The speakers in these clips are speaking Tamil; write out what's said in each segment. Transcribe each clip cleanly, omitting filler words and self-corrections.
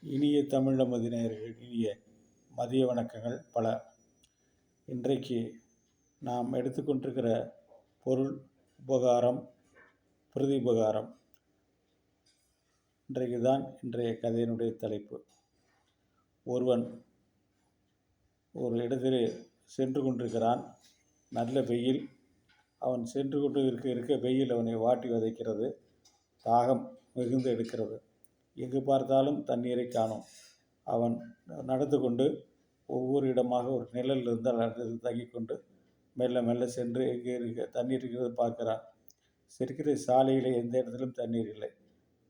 இனிய தமிழ் நமது நேயர்கள், இனிய மதிய வணக்கங்கள் பல. இன்றைக்கு நாம் எடுத்துக்கொண்டிருக்கிற பொருள் உபகாரம், பிரதி உபகாரம். இன்றைய கதையினுடைய தலைப்பு. ஒருவன் ஒரு இடத்திலே சென்று கொண்டிருக்கிறான். நல்ல வெயில். அவன் சென்று கொண்டு இருக்க வெயில் அவனை வாட்டி வதைக்கிறது. தாகம் மிகுந்து எடுக்கிறது. எங்கு பார்த்தாலும் தண்ணீரை காணோம். அவன் நடந்து கொண்டு ஒவ்வொரு இடமாக ஒரு நிழல் இருந்தால் அடுத்தது தங்கிக் கொண்டு மெல்ல மெல்ல சென்று எங்கே தண்ணீர் இருக்கிறது பார்க்கிறான். இருக்கிற சாலையில் எந்த இடத்திலும் தண்ணீர் இல்லை.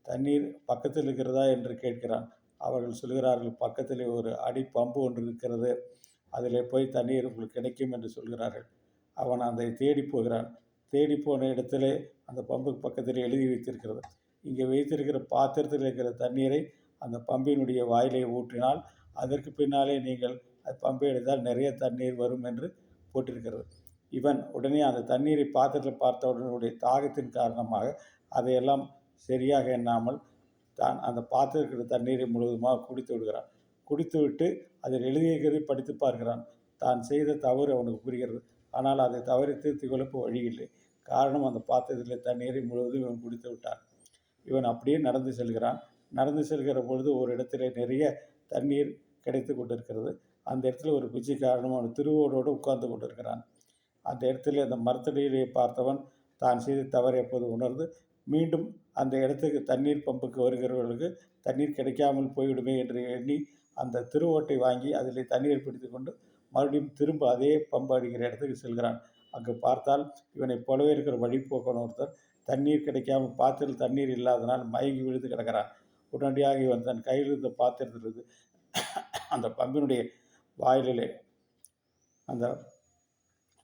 தண்ணீர் பக்கத்தில் இருக்கிறதா என்று கேட்கிறான். அவர்கள் சொல்கிறார்கள், பக்கத்தில் ஒரு அடி பம்பு ஒன்று இருக்கிறது, அதில் போய் தண்ணீர் உங்களுக்கு கிடைக்கும் என்று சொல்கிறார்கள். அவன் அதை தேடி போகிறான். தேடி போன இடத்திலே அந்த பம்புக்கு பக்கத்தில் எழுதி வைத்திருக்கிறது, இங்கே வைத்திருக்கிற பாத்திரத்தில் இருக்கிற தண்ணீரை அந்த பம்பினுடைய வாயிலை ஊற்றினால் அதற்கு பின்னாலே நீங்கள் பம்பை எடுத்தால் நிறைய தண்ணீர் வரும் என்று போட்டிருக்கிறது. இவன் உடனே அந்த தண்ணீரை பாத்திரத்தில் பார்த்தவுடனுடைய தாகத்தின் காரணமாக அதையெல்லாம் சரியாக எண்ணாமல் தான் அந்த பாத்திரத்தில் தண்ணீரை முழுவதுமாக குடித்து விடுகிறான். குடித்துவிட்டு அதில் எழுதியிருக்கிறதை படித்து பார்க்கிறான். தான் செய்த தவறு அவனுக்கு புரிகிறது. ஆனால் அதை தவறை திருத்தி கொள்ள வழி இல்லை. காரணம், அந்த பாத்திரத்தில் தண்ணீரை முழுவதும் இவன் குடித்து விட்டான். இவன் அப்படியே நடந்து செல்கிறான். நடந்து செல்கிற பொழுது ஒரு இடத்துல நிறைய தண்ணீர் கிடைத்து கொண்டிருக்கிறது. அந்த இடத்துல ஒரு பிச்சைக்காரனும் அவன் திருவோடோடு உட்கார்ந்து கொண்டிருக்கிறான். அந்த இடத்துல அந்த மரத்தடியிலே பார்த்தவன் தான் செய்த தவறு எப்போது உணர்ந்து மீண்டும் அந்த இடத்துக்கு தண்ணீர் பம்புக்கு வருகிறவர்களுக்கு தண்ணீர் கிடைக்காமல் போய்விடுமே என்று எண்ணி அந்த திருவோட்டை வாங்கி அதில் தண்ணீர் பிடித்து கொண்டு மறுபடியும் திரும்ப அதே பம்பு அடிக்கிற இடத்துக்கு செல்கிறான். அங்கு பார்த்தால் இவனை போலவே இருக்கிற வழிபோக்கன் ஒருத்தர் தண்ணீர் கிடைக்காமல் பாத்திரத்தில் தண்ணீர் இல்லாதனால் மயங்கி விழுந்து கிடக்கிறான். உடனடியாக இவன் தன் கையில் இருந்த பாத்திரத்திலிருந்து அந்த பம்பினுடைய வாயிலே அந்த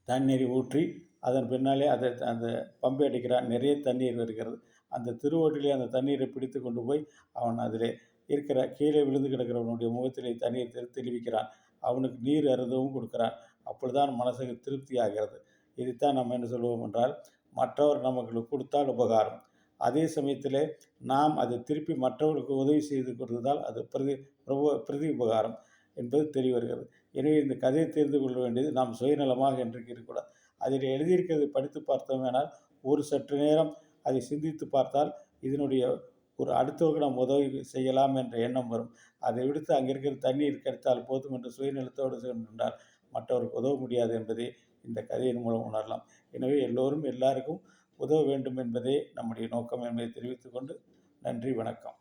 தண்ணீரை ஊற்றி அதன் பின்னாலே அந்த பம்பை அடிக்கிறான். நிறைய தண்ணீர் வருகிறது. அந்த திருவோட்டிலே அந்த தண்ணீரை பிடித்து கொண்டு போய் அவன் அதில் இருக்கிற கீழே விழுந்து கிடக்கிறவனுடைய முகத்திலே தண்ணீர் தெளிவிக்கிறான். அவனுக்கு நீர் அருந்தவும் கொடுக்கிறான். அப்பொழுதுதான் மனசுக்கு திருப்தி ஆகிறது. இதைத்தான் நம்ம என்ன சொல்லுவோம் என்றால், மற்றவர் நமக்கு கொடுத்தால் உபகாரம், அதே சமயத்தில் நாம் அதை திருப்பி மற்றவர்களுக்கு உதவி செய்து கொடுத்தால் அது பிரதி உபகாரம் என்பது தெரிய வருகிறது. எனவே இந்த கதையை தெரிந்து கொள்ள வேண்டியது நாம் சுயநலமாக என்றைக்கு இருக்கக்கூடாது. அதில் எழுதியிருக்கிறதை படித்து பார்த்தோமேனால் ஒரு சற்று நேரம் அதை சிந்தித்து பார்த்தால் இதனுடைய ஒரு அடுத்தவருக்கு நாம் உதவி செய்யலாம் என்ற எண்ணம் வரும். அதை விடுத்து அங்கே இருக்கிற தண்ணீர் கிடைத்தால் போதும் என்று சுயநலத்தோடு சென்றால் மற்றவருக்கு உதவ முடியாது என்பதை இந்த கதையின் மூலம் உணரலாம். எனவே எல்லோரும் எல்லாருக்கும் உதவ வேண்டும் என்பதே நம்முடைய நோக்கம் என்பதை தெரிவித்துக்கொண்டு நன்றி, வணக்கம்.